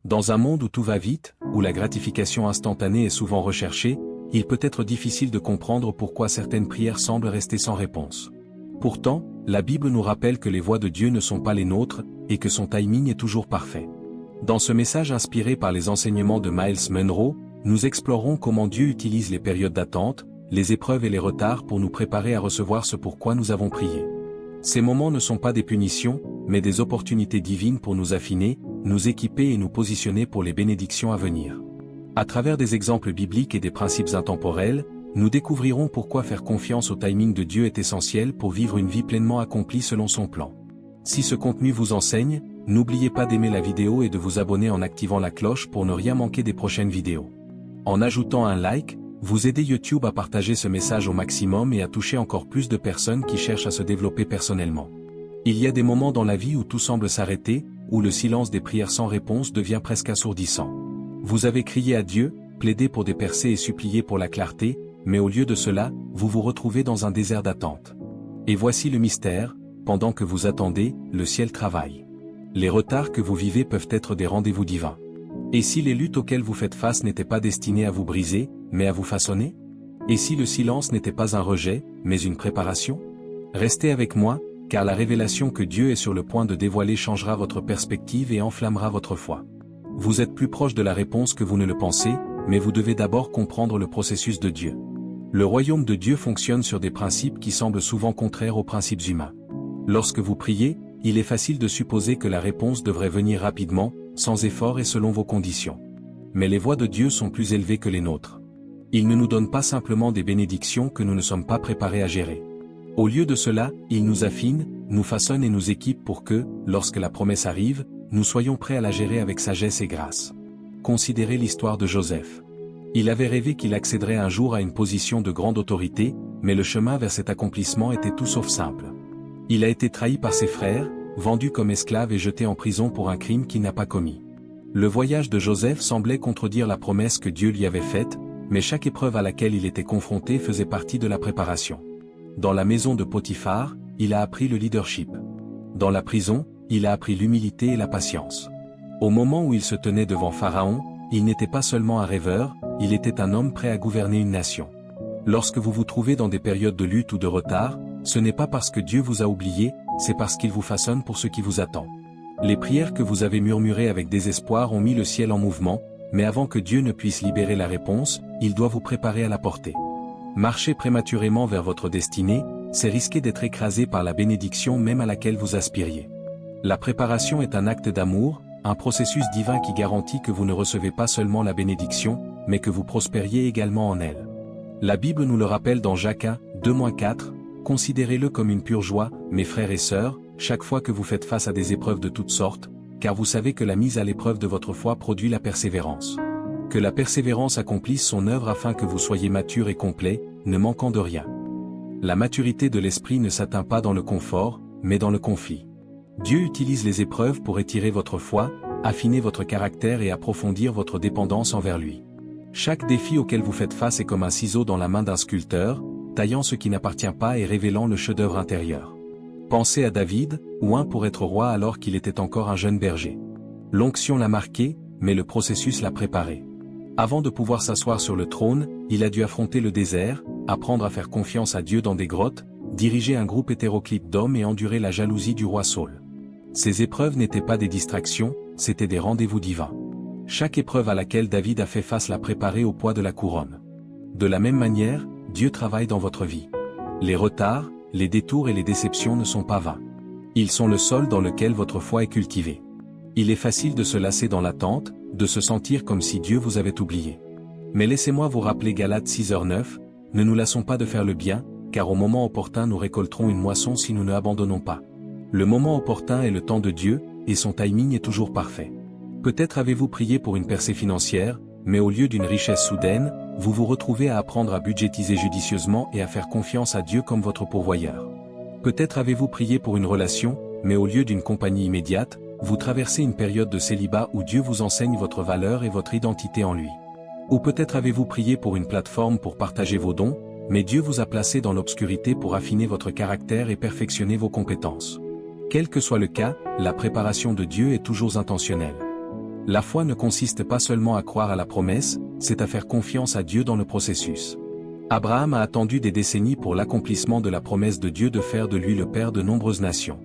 Dans un monde où tout va vite, où la gratification instantanée est souvent recherchée, il peut être difficile de comprendre pourquoi certaines prières semblent rester sans réponse. Pourtant, la Bible nous rappelle que les voies de Dieu ne sont pas les nôtres, et que son timing est toujours parfait. Dans ce message inspiré par les enseignements de Myles Munroe, nous explorons comment Dieu utilise les périodes d'attente, les épreuves et les retards pour nous préparer à recevoir ce pourquoi nous avons prié. Ces moments ne sont pas des punitions, mais des opportunités divines pour nous affiner, nous équiper et nous positionner pour les bénédictions à venir. À travers des exemples bibliques et des principes intemporels, nous découvrirons pourquoi faire confiance au timing de Dieu est essentiel pour vivre une vie pleinement accomplie selon son plan. Si ce contenu vous enseigne, n'oubliez pas d'aimer la vidéo et de vous abonner en activant la cloche pour ne rien manquer des prochaines vidéos. En ajoutant un like, vous aidez YouTube à partager ce message au maximum et à toucher encore plus de personnes qui cherchent à se développer personnellement. Il y a des moments dans la vie où tout semble s'arrêter, où le silence des prières sans réponse devient presque assourdissant. Vous avez crié à Dieu, plaidé pour des percées et supplié pour la clarté, mais au lieu de cela, vous vous retrouvez dans un désert d'attente. Et voici le mystère, pendant que vous attendez, le ciel travaille. Les retards que vous vivez peuvent être des rendez-vous divins. Et si les luttes auxquelles vous faites face n'étaient pas destinées à vous briser, mais à vous façonner? Et si le silence n'était pas un rejet, mais une préparation? Restez avec moi, car la révélation que Dieu est sur le point de dévoiler changera votre perspective et enflammera votre foi. Vous êtes plus proche de la réponse que vous ne le pensez, mais vous devez d'abord comprendre le processus de Dieu. Le royaume de Dieu fonctionne sur des principes qui semblent souvent contraires aux principes humains. Lorsque vous priez, il est facile de supposer que la réponse devrait venir rapidement, sans effort et selon vos conditions. Mais les voies de Dieu sont plus élevées que les nôtres. Il ne nous donne pas simplement des bénédictions que nous ne sommes pas préparés à gérer. Au lieu de cela, il nous affine, nous façonne et nous équipe pour que, lorsque la promesse arrive, nous soyons prêts à la gérer avec sagesse et grâce. Considérez l'histoire de Joseph. Il avait rêvé qu'il accéderait un jour à une position de grande autorité, mais le chemin vers cet accomplissement était tout sauf simple. Il a été trahi par ses frères, vendu comme esclave et jeté en prison pour un crime qu'il n'a pas commis. Le voyage de Joseph semblait contredire la promesse que Dieu lui avait faite, mais chaque épreuve à laquelle il était confronté faisait partie de la préparation. Dans la maison de Potiphar, il a appris le leadership. Dans la prison, il a appris l'humilité et la patience. Au moment où il se tenait devant Pharaon, il n'était pas seulement un rêveur, il était un homme prêt à gouverner une nation. Lorsque vous vous trouvez dans des périodes de lutte ou de retard, ce n'est pas parce que Dieu vous a oublié, c'est parce qu'il vous façonne pour ce qui vous attend. Les prières que vous avez murmurées avec désespoir ont mis le ciel en mouvement, mais avant que Dieu ne puisse libérer la réponse, il doit vous préparer à la porter. Marcher prématurément vers votre destinée, c'est risquer d'être écrasé par la bénédiction même à laquelle vous aspiriez. La préparation est un acte d'amour, un processus divin qui garantit que vous ne recevez pas seulement la bénédiction, mais que vous prospériez également en elle. La Bible nous le rappelle dans Jacques 2-4, considérez-le comme une pure joie, mes frères et sœurs, chaque fois que vous faites face à des épreuves de toutes sortes, car vous savez que la mise à l'épreuve de votre foi produit la persévérance. Que la persévérance accomplisse son œuvre afin que vous soyez mature et complet, ne manquant de rien. La maturité de l'esprit ne s'atteint pas dans le confort, mais dans le conflit. Dieu utilise les épreuves pour étirer votre foi, affiner votre caractère et approfondir votre dépendance envers lui. Chaque défi auquel vous faites face est comme un ciseau dans la main d'un sculpteur, taillant ce qui n'appartient pas et révélant le chef-d'œuvre intérieur. Pensez à David, oint pour être roi alors qu'il était encore un jeune berger. L'onction l'a marqué, mais le processus l'a préparé. Avant de pouvoir s'asseoir sur le trône, il a dû affronter le désert, apprendre à faire confiance à Dieu dans des grottes, diriger un groupe hétéroclite d'hommes et endurer la jalousie du roi Saül. Ces épreuves n'étaient pas des distractions, c'étaient des rendez-vous divins. Chaque épreuve à laquelle David a fait face l'a préparé au poids de la couronne. De la même manière, Dieu travaille dans votre vie. Les retards, les détours et les déceptions ne sont pas vains. Ils sont le sol dans lequel votre foi est cultivée. Il est facile de se lasser dans l'attente, de se sentir comme si Dieu vous avait oublié. Mais laissez-moi vous rappeler Galates 6:9, ne nous lassons pas de faire le bien, car au moment opportun nous récolterons une moisson si nous ne abandonnons pas. Le moment opportun est le temps de Dieu, et son timing est toujours parfait. Peut-être avez-vous prié pour une percée financière, mais au lieu d'une richesse soudaine, vous vous retrouvez à apprendre à budgétiser judicieusement et à faire confiance à Dieu comme votre pourvoyeur. Peut-être avez-vous prié pour une relation, mais au lieu d'une compagnie immédiate, vous traversez une période de célibat où Dieu vous enseigne votre valeur et votre identité en lui. Ou peut-être avez-vous prié pour une plateforme pour partager vos dons, mais Dieu vous a placé dans l'obscurité pour affiner votre caractère et perfectionner vos compétences. Quel que soit le cas, la préparation de Dieu est toujours intentionnelle. La foi ne consiste pas seulement à croire à la promesse, c'est à faire confiance à Dieu dans le processus. Abraham a attendu des décennies pour l'accomplissement de la promesse de Dieu de faire de lui le père de nombreuses nations.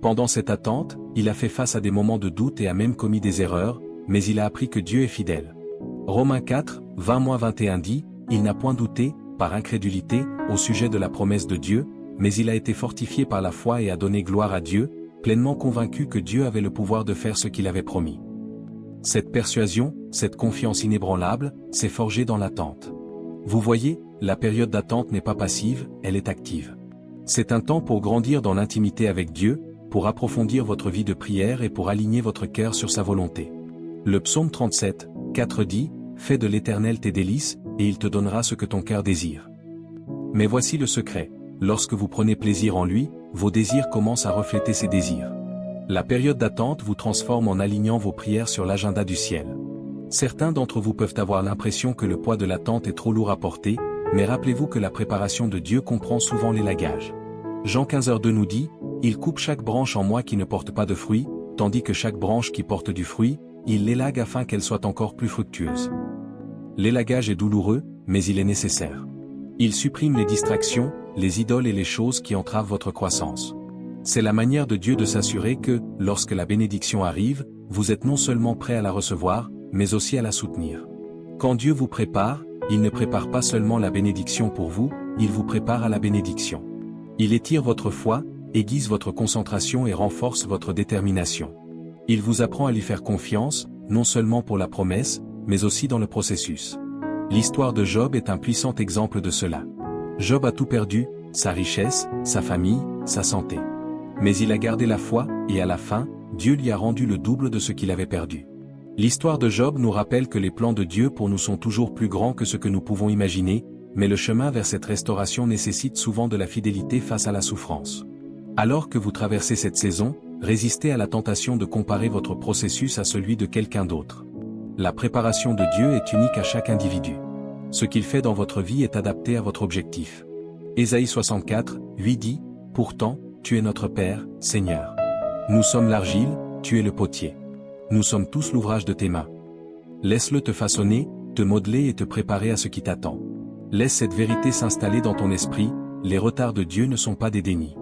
Pendant cette attente, il a fait face à des moments de doute et a même commis des erreurs, mais il a appris que Dieu est fidèle. Romains 4, 20-21 dit, « Il n'a point douté, par incrédulité, au sujet de la promesse de Dieu, mais il a été fortifié par la foi et a donné gloire à Dieu, pleinement convaincu que Dieu avait le pouvoir de faire ce qu'il avait promis. » Cette persuasion, cette confiance inébranlable, s'est forgée dans l'attente. Vous voyez, la période d'attente n'est pas passive, elle est active. C'est un temps pour grandir dans l'intimité avec Dieu, pour approfondir votre vie de prière et pour aligner votre cœur sur sa volonté. Le psaume 37, 4 dit, « Fais de l'Éternel tes délices, et il te donnera ce que ton cœur désire. » Mais voici le secret, lorsque vous prenez plaisir en lui, vos désirs commencent à refléter ses désirs. La période d'attente vous transforme en alignant vos prières sur l'agenda du ciel. Certains d'entre vous peuvent avoir l'impression que le poids de l'attente est trop lourd à porter, mais rappelez-vous que la préparation de Dieu comprend souvent l'élagage. Jean 15h2 nous dit, « Il coupe chaque branche en moi qui ne porte pas de fruit, tandis que chaque branche qui porte du fruit, il l'élague afin qu'elle soit encore plus fructueuse. » L'élagage est douloureux, mais il est nécessaire. Il supprime les distractions, les idoles et les choses qui entravent votre croissance. C'est la manière de Dieu de s'assurer que, lorsque la bénédiction arrive, vous êtes non seulement prêt à la recevoir, mais aussi à la soutenir. Quand Dieu vous prépare, il ne prépare pas seulement la bénédiction pour vous, il vous prépare à la bénédiction. Il étire votre foi, aiguise votre concentration et renforce votre détermination. Il vous apprend à lui faire confiance, non seulement pour la promesse, mais aussi dans le processus. L'histoire de Job est un puissant exemple de cela. Job a tout perdu, sa richesse, sa famille, sa santé. Mais il a gardé la foi, et à la fin, Dieu lui a rendu le double de ce qu'il avait perdu. L'histoire de Job nous rappelle que les plans de Dieu pour nous sont toujours plus grands que ce que nous pouvons imaginer, mais le chemin vers cette restauration nécessite souvent de la fidélité face à la souffrance. Alors que vous traversez cette saison, résistez à la tentation de comparer votre processus à celui de quelqu'un d'autre. La préparation de Dieu est unique à chaque individu. Ce qu'il fait dans votre vie est adapté à votre objectif. Ésaïe 64, 8 dit, « Pourtant, tu es notre Père, Seigneur. Nous sommes l'argile, tu es le potier. Nous sommes tous l'ouvrage de tes mains. Laisse-le te façonner, te modeler et te préparer à ce qui t'attend. Laisse cette vérité s'installer dans ton esprit, les retards de Dieu ne sont pas des dénis.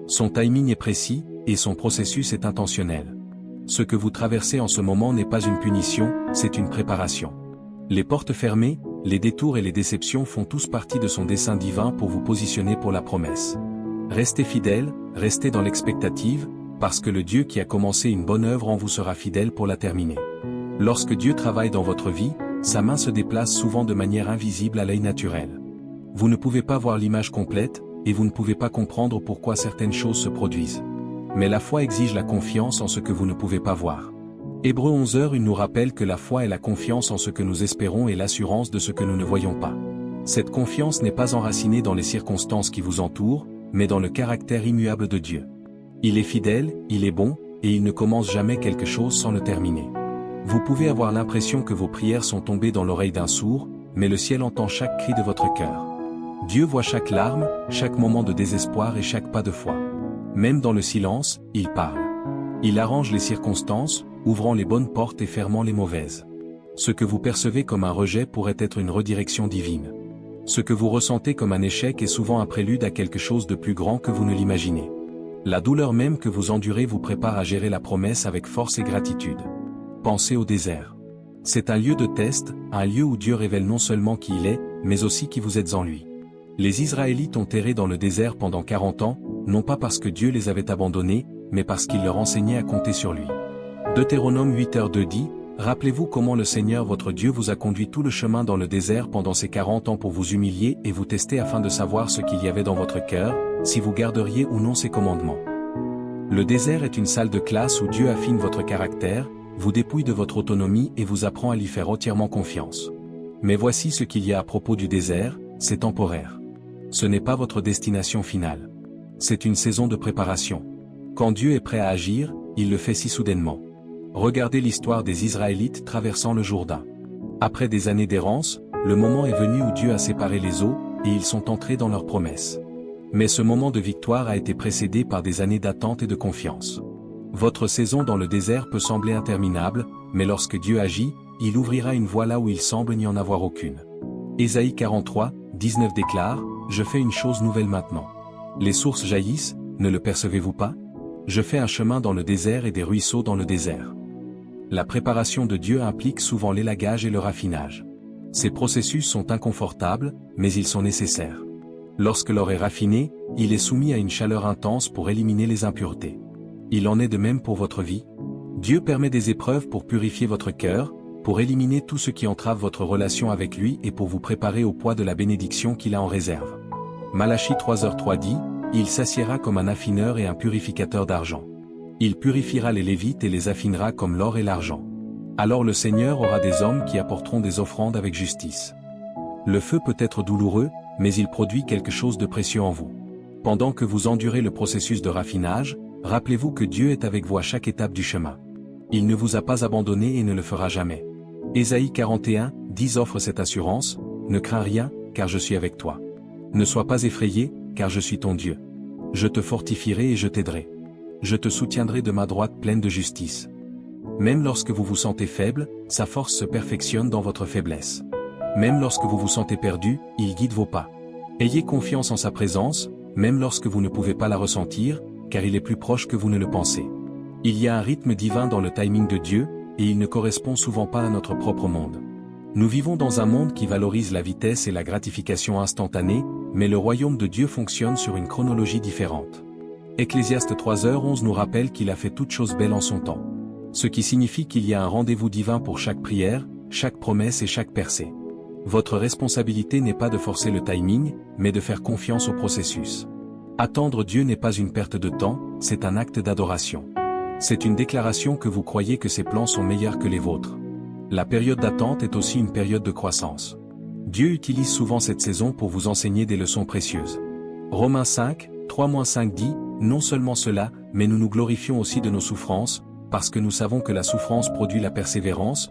Son timing est précis, et son processus est intentionnel. Ce que vous traversez en ce moment n'est pas une punition, c'est une préparation. Les portes fermées, les détours et les déceptions font tous partie de son dessein divin pour vous positionner pour la promesse. Restez fidèles, restez dans l'expectative, parce que le Dieu qui a commencé une bonne œuvre en vous sera fidèle pour la terminer. Lorsque Dieu travaille dans votre vie, sa main se déplace souvent de manière invisible à l'œil naturel. Vous ne pouvez pas voir l'image complète, et vous ne pouvez pas comprendre pourquoi certaines choses se produisent. Mais la foi exige la confiance en ce que vous ne pouvez pas voir. Hébreux 11h nous rappelle que la foi est la confiance en ce que nous espérons et l'assurance de ce que nous ne voyons pas. Cette confiance n'est pas enracinée dans les circonstances qui vous entourent, mais dans le caractère immuable de Dieu. Il est fidèle, il est bon, et il ne commence jamais quelque chose sans le terminer. Vous pouvez avoir l'impression que vos prières sont tombées dans l'oreille d'un sourd, mais le ciel entend chaque cri de votre cœur. Dieu voit chaque larme, chaque moment de désespoir et chaque pas de foi. Même dans le silence, il parle. Il arrange les circonstances, ouvrant les bonnes portes et fermant les mauvaises. Ce que vous percevez comme un rejet pourrait être une redirection divine. Ce que vous ressentez comme un échec est souvent un prélude à quelque chose de plus grand que vous ne l'imaginez. La douleur même que vous endurez vous prépare à gérer la promesse avec force et gratitude. Pensez au désert. C'est un lieu de test, un lieu où Dieu révèle non seulement qui il est, mais aussi qui vous êtes en lui. Les Israélites ont erré dans le désert pendant 40 ans, non pas parce que Dieu les avait abandonnés, mais parce qu'il leur enseignait à compter sur lui. Deutéronome 8h2 dit, « Rappelez-vous comment le Seigneur votre Dieu vous a conduit tout le chemin dans le désert pendant ces 40 ans pour vous humilier et vous tester afin de savoir ce qu'il y avait dans votre cœur, si vous garderiez ou non ses commandements. » Le désert est une salle de classe où Dieu affine votre caractère, vous dépouille de votre autonomie et vous apprend à lui faire entièrement confiance. Mais voici ce qu'il y a à propos du désert, c'est temporaire. Ce n'est pas votre destination finale. C'est une saison de préparation. Quand Dieu est prêt à agir, il le fait si soudainement. Regardez l'histoire des Israélites traversant le Jourdain. Après des années d'errance, le moment est venu où Dieu a séparé les eaux, et ils sont entrés dans leur promesse. Mais ce moment de victoire a été précédé par des années d'attente et de confiance. Votre saison dans le désert peut sembler interminable, mais lorsque Dieu agit, il ouvrira une voie là où il semble n'y en avoir aucune. Ésaïe 43, 19 déclare, « Je fais une chose nouvelle maintenant. Les sources jaillissent, ne le percevez-vous pas? Je fais un chemin dans le désert et des ruisseaux dans le désert. » La préparation de Dieu implique souvent l'élagage et le raffinage. Ces processus sont inconfortables, mais ils sont nécessaires. Lorsque l'or est raffiné, il est soumis à une chaleur intense pour éliminer les impuretés. Il en est de même pour votre vie. Dieu permet des épreuves pour purifier votre cœur, pour éliminer tout ce qui entrave votre relation avec lui et pour vous préparer au poids de la bénédiction qu'il a en réserve. Malachie 3:3 dit, « Il s'assiera comme un affineur et un purificateur d'argent. Il purifiera les Lévites et les affinera comme l'or et l'argent. Alors le Seigneur aura des hommes qui apporteront des offrandes avec justice. » Le feu peut être douloureux, mais il produit quelque chose de précieux en vous. Pendant que vous endurez le processus de raffinage, rappelez-vous que Dieu est avec vous à chaque étape du chemin. Il ne vous a pas abandonné et ne le fera jamais. Ésaïe 41, 10 offre cette assurance, « Ne crains rien, car je suis avec toi. Ne sois pas effrayé, car je suis ton Dieu. Je te fortifierai et je t'aiderai. Je te soutiendrai de ma droite pleine de justice. » Même lorsque vous vous sentez faible, sa force se perfectionne dans votre faiblesse. Même lorsque vous vous sentez perdu, il guide vos pas. Ayez confiance en sa présence, même lorsque vous ne pouvez pas la ressentir, car il est plus proche que vous ne le pensez. Il y a un rythme divin dans le timing de Dieu, et il ne correspond souvent pas à notre propre monde. Nous vivons dans un monde qui valorise la vitesse et la gratification instantanée, mais le royaume de Dieu fonctionne sur une chronologie différente. Ecclésiaste 3h11 nous rappelle qu'il a fait toutes choses belles en son temps. Ce qui signifie qu'il y a un rendez-vous divin pour chaque prière, chaque promesse et chaque percée. Votre responsabilité n'est pas de forcer le timing, mais de faire confiance au processus. Attendre Dieu n'est pas une perte de temps, c'est un acte d'adoration. C'est une déclaration que vous croyez que ses plans sont meilleurs que les vôtres. La période d'attente est aussi une période de croissance. Dieu utilise souvent cette saison pour vous enseigner des leçons précieuses. Romains 5, 3-5 dit, « Non seulement cela, mais nous nous glorifions aussi de nos souffrances, parce que nous savons que la souffrance produit la persévérance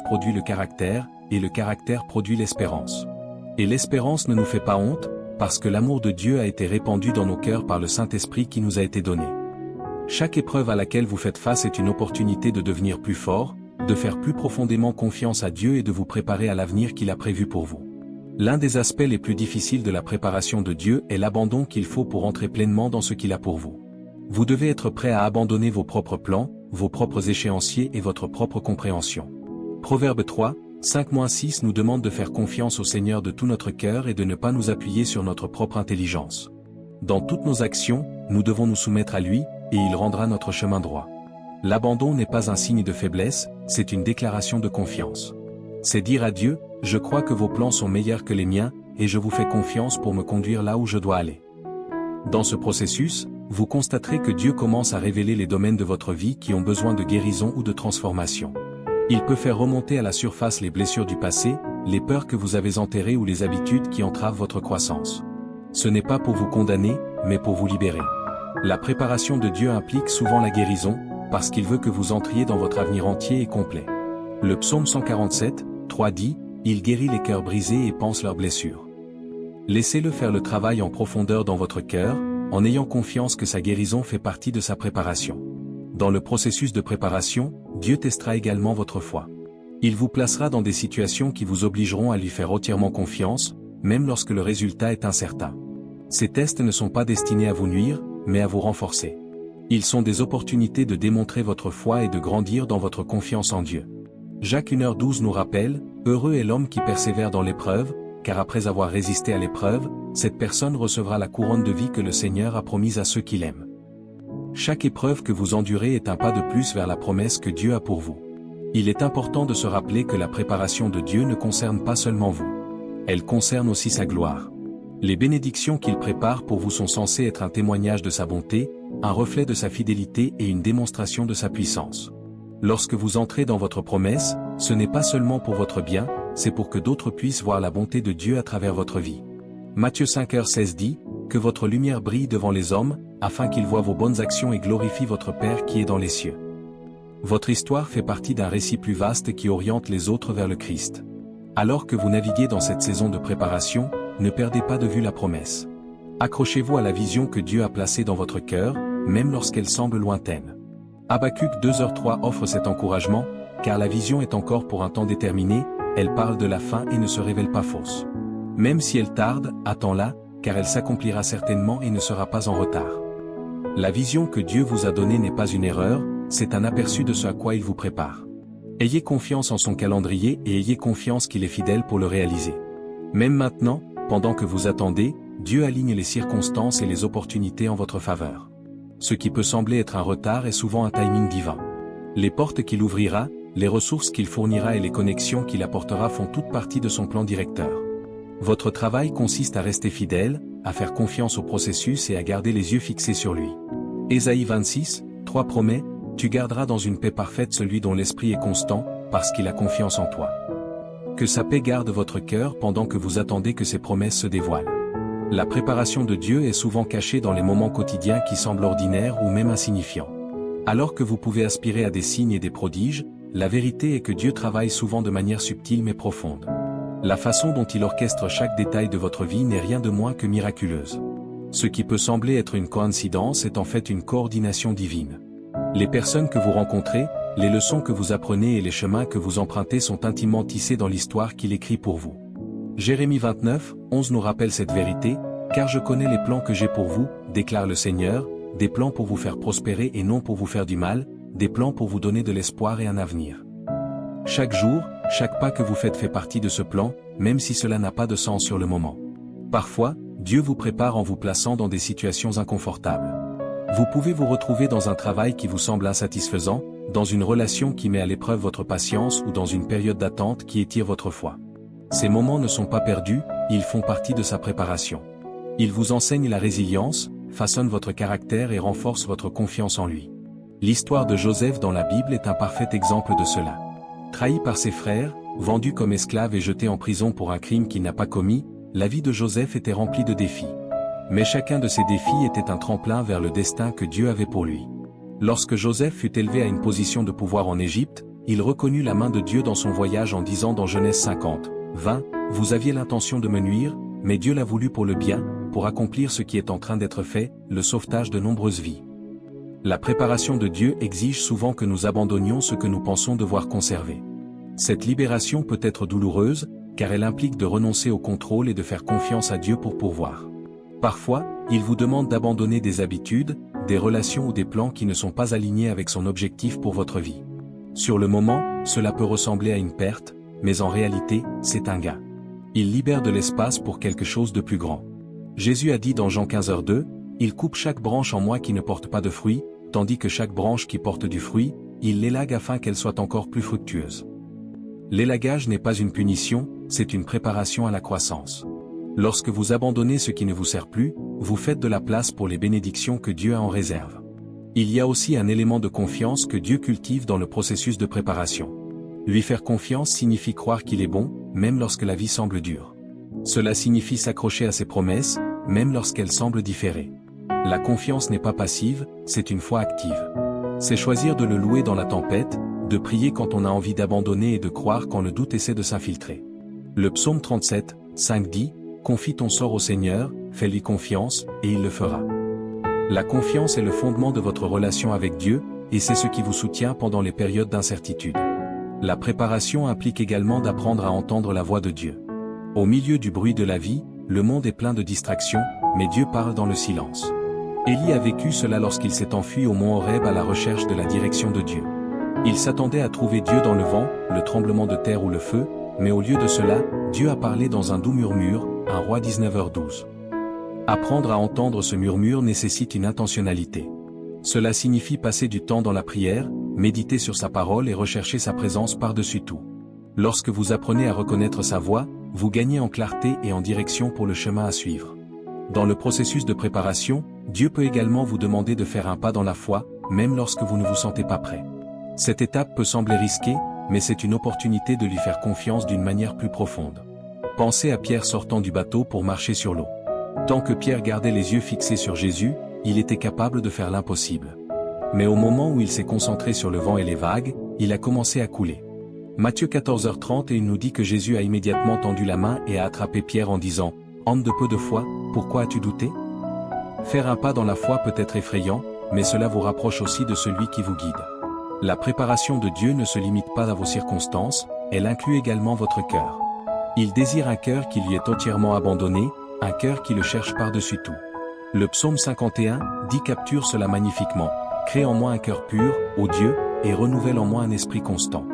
produit le caractère, et le caractère produit l'espérance. Et l'espérance ne nous fait pas honte, parce que l'amour de Dieu a été répandu dans nos cœurs par le Saint-Esprit qui nous a été donné. » Chaque épreuve à laquelle vous faites face est une opportunité de devenir plus fort, de faire plus profondément confiance à Dieu et de vous préparer à l'avenir qu'il a prévu pour vous. L'un des aspects les plus difficiles de la préparation de Dieu est l'abandon qu'il faut pour entrer pleinement dans ce qu'il a pour vous. Vous devez être prêt à abandonner vos propres plans, vos propres échéanciers et votre propre compréhension. Proverbe 3, 5-6 nous demande de faire confiance au Seigneur de tout notre cœur et de ne pas nous appuyer sur notre propre intelligence. Dans toutes nos actions, nous devons nous soumettre à lui, et il rendra notre chemin droit. L'abandon n'est pas un signe de faiblesse, c'est une déclaration de confiance. C'est dire à Dieu, « Je crois que vos plans sont meilleurs que les miens, et je vous fais confiance pour me conduire là où je dois aller. » Dans ce processus, vous constaterez que Dieu commence à révéler les domaines de votre vie qui ont besoin de guérison ou de transformation. Il peut faire remonter à la surface les blessures du passé, les peurs que vous avez enterrées ou les habitudes qui entravent votre croissance. Ce n'est pas pour vous condamner, mais pour vous libérer. La préparation de Dieu implique souvent la guérison, parce qu'il veut que vous entriez dans votre avenir entier et complet. Le psaume 147, 3 dit, « Il guérit les cœurs brisés et panse leurs blessures. » Laissez-le faire le travail en profondeur dans votre cœur, en ayant confiance que sa guérison fait partie de sa préparation. Dans le processus de préparation, Dieu testera également votre foi. Il vous placera dans des situations qui vous obligeront à lui faire entièrement confiance, même lorsque le résultat est incertain. Ces tests ne sont pas destinés à vous nuire, mais à vous renforcer. Ils sont des opportunités de démontrer votre foi et de grandir dans votre confiance en Dieu. Jacques 1h12 nous rappelle, « Heureux est l'homme qui persévère dans l'épreuve, car après avoir résisté à l'épreuve, cette personne recevra la couronne de vie que le Seigneur a promise à ceux qui l'aiment. » Chaque épreuve que vous endurez est un pas de plus vers la promesse que Dieu a pour vous. Il est important de se rappeler que la préparation de Dieu ne concerne pas seulement vous. Elle concerne aussi sa gloire. Les bénédictions qu'il prépare pour vous sont censées être un témoignage de sa bonté, un reflet de sa fidélité et une démonstration de sa puissance. Lorsque vous entrez dans votre promesse, ce n'est pas seulement pour votre bien, c'est pour que d'autres puissent voir la bonté de Dieu à travers votre vie. Matthieu 5h16 dit, « Que votre lumière brille devant les hommes, afin qu'ils voient vos bonnes actions et glorifient votre Père qui est dans les cieux. » Votre histoire fait partie d'un récit plus vaste qui oriente les autres vers le Christ. Alors que vous naviguez dans cette saison de préparation, ne perdez pas de vue la promesse. Accrochez-vous à la vision que Dieu a placée dans votre cœur, même lorsqu'elle semble lointaine. Habacuc 2h3 offre cet encouragement, car la vision est encore pour un temps déterminé, elle parle de la fin et ne se révèle pas fausse. Même si elle tarde, attends-la, car elle s'accomplira certainement et ne sera pas en retard. La vision que Dieu vous a donnée n'est pas une erreur, c'est un aperçu de ce à quoi il vous prépare. Ayez confiance en son calendrier et ayez confiance qu'il est fidèle pour le réaliser. Même maintenant, pendant que vous attendez, Dieu aligne les circonstances et les opportunités en votre faveur. Ce qui peut sembler être un retard est souvent un timing divin. Les portes qu'il ouvrira, les ressources qu'il fournira et les connexions qu'il apportera font toute partie de son plan directeur. Votre travail consiste à rester fidèle, à faire confiance au processus et à garder les yeux fixés sur lui. Ésaïe 26, 3 promet, « Tu garderas dans une paix parfaite celui dont l'esprit est constant, parce qu'il a confiance en toi. » Que sa paix garde votre cœur pendant que vous attendez que ses promesses se dévoilent. La préparation de Dieu est souvent cachée dans les moments quotidiens qui semblent ordinaires ou même insignifiants. Alors que vous pouvez aspirer à des signes et des prodiges, la vérité est que Dieu travaille souvent de manière subtile mais profonde. La façon dont il orchestre chaque détail de votre vie n'est rien de moins que miraculeuse. Ce qui peut sembler être une coïncidence est en fait une coordination divine. Les personnes que vous rencontrez, les leçons que vous apprenez et les chemins que vous empruntez sont intimement tissés dans l'histoire qu'il écrit pour vous. Jérémie 29, 11 nous rappelle cette vérité, « Car je connais les plans que j'ai pour vous, déclare le Seigneur, des plans pour vous faire prospérer et non pour vous faire du mal, des plans pour vous donner de l'espoir et un avenir. » Chaque jour, chaque pas que vous faites fait partie de ce plan, même si cela n'a pas de sens sur le moment. Parfois, Dieu vous prépare en vous plaçant dans des situations inconfortables. Vous pouvez vous retrouver dans un travail qui vous semble insatisfaisant, dans une relation qui met à l'épreuve votre patience ou dans une période d'attente qui étire votre foi. Ces moments ne sont pas perdus, ils font partie de sa préparation. Ils vous enseignent la résilience, façonnent votre caractère et renforcent votre confiance en lui. L'histoire de Joseph dans la Bible est un parfait exemple de cela. Trahi par ses frères, vendu comme esclave et jeté en prison pour un crime qu'il n'a pas commis, la vie de Joseph était remplie de défis. Mais chacun de ces défis était un tremplin vers le destin que Dieu avait pour lui. Lorsque Joseph fut élevé à une position de pouvoir en Égypte, il reconnut la main de Dieu dans son voyage en disant dans Genèse 50, 20, « Vous aviez l'intention de me nuire, mais Dieu l'a voulu pour le bien, pour accomplir ce qui est en train d'être fait, le sauvetage de nombreuses vies. » La préparation de Dieu exige souvent que nous abandonnions ce que nous pensons devoir conserver. Cette libération peut être douloureuse, car elle implique de renoncer au contrôle et de faire confiance à Dieu pour pourvoir. Parfois, il vous demande d'abandonner des habitudes, des relations ou des plans qui ne sont pas alignés avec son objectif pour votre vie. Sur le moment, cela peut ressembler à une perte, mais en réalité, c'est un gain. Il libère de l'espace pour quelque chose de plus grand. Jésus a dit dans Jean 15h2, « Il coupe chaque branche en moi qui ne porte pas de fruits, tandis que chaque branche qui porte du fruit, il l'élague afin qu'elle soit encore plus fructueuse. » L'élagage n'est pas une punition, c'est une préparation à la croissance. Lorsque vous abandonnez ce qui ne vous sert plus, vous faites de la place pour les bénédictions que Dieu a en réserve. Il y a aussi un élément de confiance que Dieu cultive dans le processus de préparation. Lui faire confiance signifie croire qu'il est bon, même lorsque la vie semble dure. Cela signifie s'accrocher à ses promesses, même lorsqu'elles semblent différer. La confiance n'est pas passive, c'est une foi active. C'est choisir de le louer dans la tempête, de prier quand on a envie d'abandonner et de croire quand le doute essaie de s'infiltrer. Le psaume 37, 5 dit, « Confie ton sort au Seigneur, fais-lui confiance, et il le fera. » La confiance est le fondement de votre relation avec Dieu, et c'est ce qui vous soutient pendant les périodes d'incertitude. La préparation implique également d'apprendre à entendre la voix de Dieu. Au milieu du bruit de la vie, le monde est plein de distractions, mais Dieu parle dans le silence. Élie a vécu cela lorsqu'il s'est enfui au mont Horeb à la recherche de la direction de Dieu. Il s'attendait à trouver Dieu dans le vent, le tremblement de terre ou le feu, mais au lieu de cela, Dieu a parlé dans un doux murmure, 1 Roi 19h12. Apprendre à entendre ce murmure nécessite une intentionnalité. Cela signifie passer du temps dans la prière, méditer sur sa parole et rechercher sa présence par-dessus tout. Lorsque vous apprenez à reconnaître sa voix, vous gagnez en clarté et en direction pour le chemin à suivre. Dans le processus de préparation, Dieu peut également vous demander de faire un pas dans la foi, même lorsque vous ne vous sentez pas prêt. Cette étape peut sembler risquée, mais c'est une opportunité de lui faire confiance d'une manière plus profonde. Pensez à Pierre sortant du bateau pour marcher sur l'eau. Tant que Pierre gardait les yeux fixés sur Jésus, il était capable de faire l'impossible. Mais au moment où il s'est concentré sur le vent et les vagues, il a commencé à couler. Matthieu 14h30 et il nous dit que Jésus a immédiatement tendu la main et a attrapé Pierre en disant « Homme de peu de foi, pourquoi as-tu douté ?» Faire un pas dans la foi peut être effrayant, mais cela vous rapproche aussi de celui qui vous guide. La préparation de Dieu ne se limite pas à vos circonstances, elle inclut également votre cœur. Il désire un cœur qui lui est entièrement abandonné, un cœur qui le cherche par-dessus tout. Le psaume 51, capture cela magnifiquement. Crée en moi un cœur pur, ô Dieu, et renouvelle en moi un esprit constant.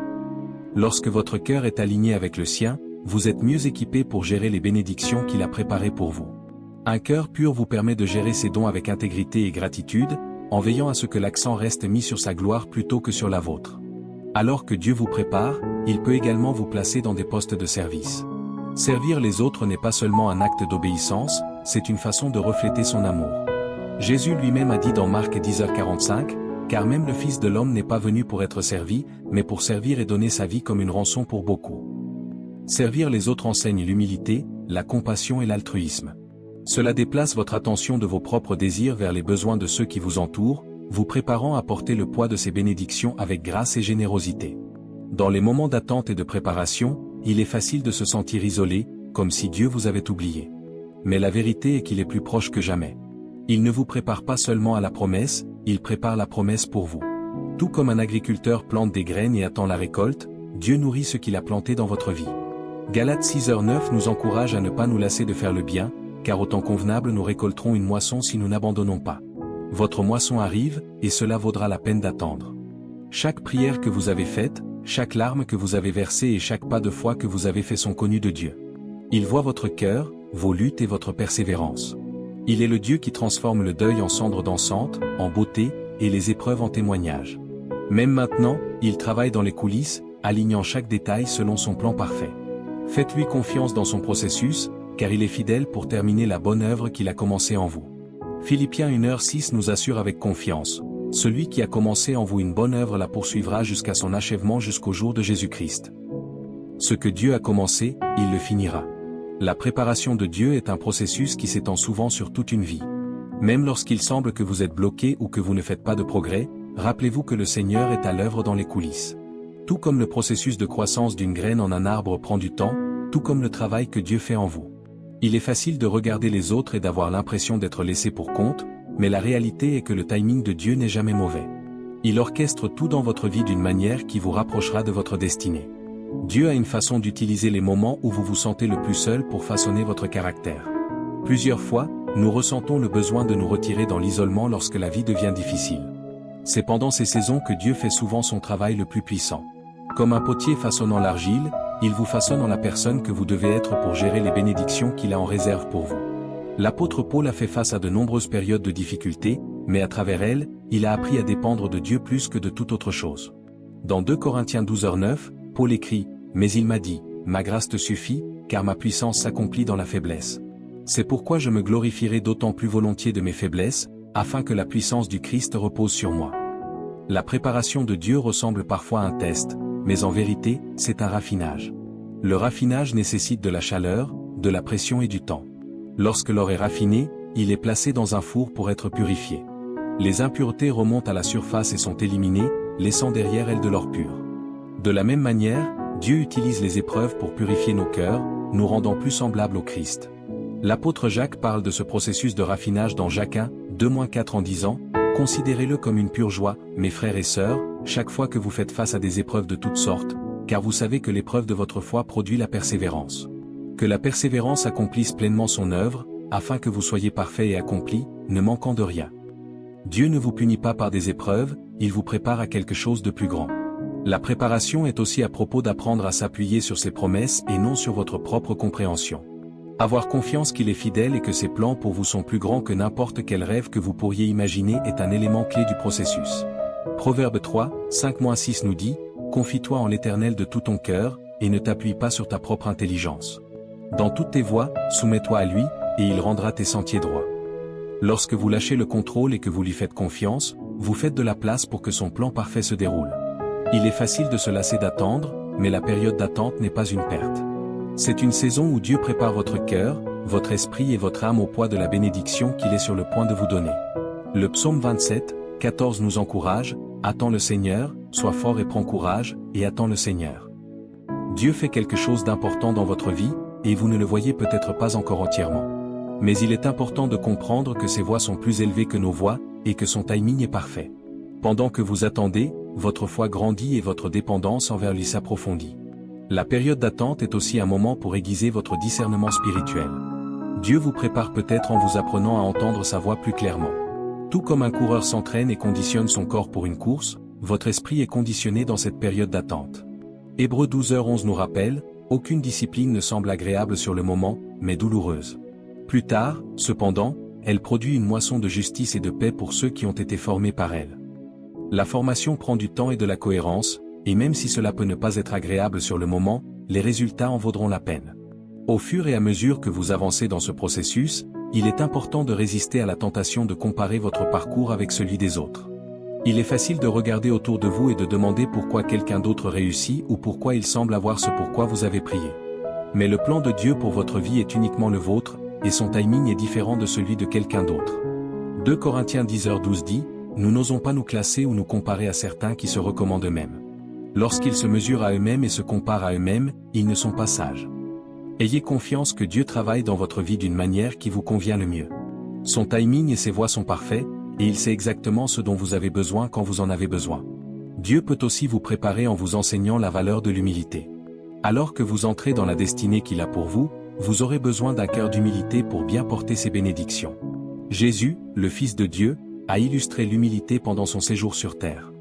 Lorsque votre cœur est aligné avec le sien, vous êtes mieux équipé pour gérer les bénédictions qu'il a préparées pour vous. Un cœur pur vous permet de gérer ses dons avec intégrité et gratitude, en veillant à ce que l'accent reste mis sur sa gloire plutôt que sur la vôtre. Alors que Dieu vous prépare, il peut également vous placer dans des postes de service. Servir les autres n'est pas seulement un acte d'obéissance, c'est une façon de refléter son amour. Jésus lui-même a dit dans Marc 10h45, « Car même le Fils de l'homme n'est pas venu pour être servi, mais pour servir et donner sa vie comme une rançon pour beaucoup. » Servir les autres enseigne l'humilité, la compassion et l'altruisme. Cela déplace votre attention de vos propres désirs vers les besoins de ceux qui vous entourent, vous préparant à porter le poids de ces bénédictions avec grâce et générosité. Dans les moments d'attente et de préparation, il est facile de se sentir isolé, comme si Dieu vous avait oublié. Mais la vérité est qu'il est plus proche que jamais. Il ne vous prépare pas seulement à la promesse, il prépare la promesse pour vous. Tout comme un agriculteur plante des graines et attend la récolte, Dieu nourrit ce qu'il a planté dans votre vie. Galates 6h9 nous encourage à ne pas nous lasser de faire le bien, car au temps convenable nous récolterons une moisson si nous n'abandonnons pas. Votre moisson arrive, et cela vaudra la peine d'attendre. Chaque prière que vous avez faite, chaque larme que vous avez versée et chaque pas de foi que vous avez fait sont connus de Dieu. Il voit votre cœur, vos luttes et votre persévérance. Il est le Dieu qui transforme le deuil en cendres dansantes, en beauté, et les épreuves en témoignages. Même maintenant, il travaille dans les coulisses, alignant chaque détail selon son plan parfait. Faites-lui confiance dans son processus, car il est fidèle pour terminer la bonne œuvre qu'il a commencée en vous. Philippiens 1h6 nous assure avec confiance, « Celui qui a commencé en vous une bonne œuvre la poursuivra jusqu'à son achèvement jusqu'au jour de Jésus-Christ. » Ce que Dieu a commencé, il le finira. La préparation de Dieu est un processus qui s'étend souvent sur toute une vie. Même lorsqu'il semble que vous êtes bloqué ou que vous ne faites pas de progrès, rappelez-vous que le Seigneur est à l'œuvre dans les coulisses. Tout comme le processus de croissance d'une graine en un arbre prend du temps, tout comme le travail que Dieu fait en vous. Il est facile de regarder les autres et d'avoir l'impression d'être laissé pour compte, mais la réalité est que le timing de Dieu n'est jamais mauvais. Il orchestre tout dans votre vie d'une manière qui vous rapprochera de votre destinée. Dieu a une façon d'utiliser les moments où vous vous sentez le plus seul pour façonner votre caractère. Plusieurs fois, nous ressentons le besoin de nous retirer dans l'isolement lorsque la vie devient difficile. C'est pendant ces saisons que Dieu fait souvent son travail le plus puissant. Comme un potier façonnant l'argile, il vous façonne en la personne que vous devez être pour gérer les bénédictions qu'il a en réserve pour vous. L'apôtre Paul a fait face à de nombreuses périodes de difficultés, mais à travers elles, il a appris à dépendre de Dieu plus que de toute autre chose. Dans 2 Corinthiens 12h9, Paul écrit, « Mais il m'a dit, ma grâce te suffit, car ma puissance s'accomplit dans la faiblesse. C'est pourquoi je me glorifierai d'autant plus volontiers de mes faiblesses, afin que la puissance du Christ repose sur moi. » La préparation de Dieu ressemble parfois à un test, mais en vérité, c'est un raffinage. Le raffinage nécessite de la chaleur, de la pression et du temps. Lorsque l'or est raffiné, il est placé dans un four pour être purifié. Les impuretés remontent à la surface et sont éliminées, laissant derrière elles de l'or pur. De la même manière, Dieu utilise les épreuves pour purifier nos cœurs, nous rendant plus semblables au Christ. L'apôtre Jacques parle de ce processus de raffinage dans Jacques 1, 2-4 en disant, « Considérez-le comme une pure joie, mes frères et sœurs, chaque fois que vous faites face à des épreuves de toutes sortes, car vous savez que l'épreuve de votre foi produit la persévérance. Que la persévérance accomplisse pleinement son œuvre, afin que vous soyez parfaits et accomplis, ne manquant de rien. » Dieu ne vous punit pas par des épreuves, il vous prépare à quelque chose de plus grand. La préparation est aussi à propos d'apprendre à s'appuyer sur ses promesses et non sur votre propre compréhension. Avoir confiance qu'il est fidèle et que ses plans pour vous sont plus grands que n'importe quel rêve que vous pourriez imaginer est un élément clé du processus. Proverbe 3, 5-6 nous dit, « Confie-toi en l'Éternel de tout ton cœur, et ne t'appuie pas sur ta propre intelligence. Dans toutes tes voies, soumets-toi à lui, et il rendra tes sentiers droits. » Lorsque vous lâchez le contrôle et que vous lui faites confiance, vous faites de la place pour que son plan parfait se déroule. Il est facile de se lasser d'attendre, mais la période d'attente n'est pas une perte. C'est une saison où Dieu prépare votre cœur, votre esprit et votre âme au poids de la bénédiction qu'il est sur le point de vous donner. Le psaume 27, 14 nous encourage, « Attends le Seigneur, sois fort et prends courage, et attends le Seigneur. » Dieu fait quelque chose d'important dans votre vie, et vous ne le voyez peut-être pas encore entièrement. Mais il est important de comprendre que ses voies sont plus élevées que nos voies, et que son timing est parfait. Pendant que vous attendez, votre foi grandit et votre dépendance envers lui s'approfondit. La période d'attente est aussi un moment pour aiguiser votre discernement spirituel. Dieu vous prépare peut-être en vous apprenant à entendre sa voix plus clairement. Tout comme un coureur s'entraîne et conditionne son corps pour une course, votre esprit est conditionné dans cette période d'attente. Hébreux 12h11 nous rappelle, aucune discipline ne semble agréable sur le moment, mais douloureuse. Plus tard, cependant, elle produit une moisson de justice et de paix pour ceux qui ont été formés par elle. La formation prend du temps et de la cohérence, et même si cela peut ne pas être agréable sur le moment, les résultats en vaudront la peine. Au fur et à mesure que vous avancez dans ce processus, il est important de résister à la tentation de comparer votre parcours avec celui des autres. Il est facile de regarder autour de vous et de demander pourquoi quelqu'un d'autre réussit ou pourquoi il semble avoir ce pourquoi vous avez prié. Mais le plan de Dieu pour votre vie est uniquement le vôtre, et son timing est différent de celui de quelqu'un d'autre. 2 Corinthiens 10h12 dit, « Nous n'osons pas nous classer ou nous comparer à certains qui se recommandent eux-mêmes. Lorsqu'ils se mesurent à eux-mêmes et se comparent à eux-mêmes, ils ne sont pas sages. Ayez confiance que Dieu travaille dans votre vie d'une manière qui vous convient le mieux. Son timing et ses voies sont parfaits, et il sait exactement ce dont vous avez besoin quand vous en avez besoin. Dieu peut aussi vous préparer en vous enseignant la valeur de l'humilité. Alors que vous entrez dans la destinée qu'il a pour vous, vous aurez besoin d'un cœur d'humilité pour bien porter ses bénédictions. Jésus, le Fils de Dieu, a illustré l'humilité pendant son séjour sur terre.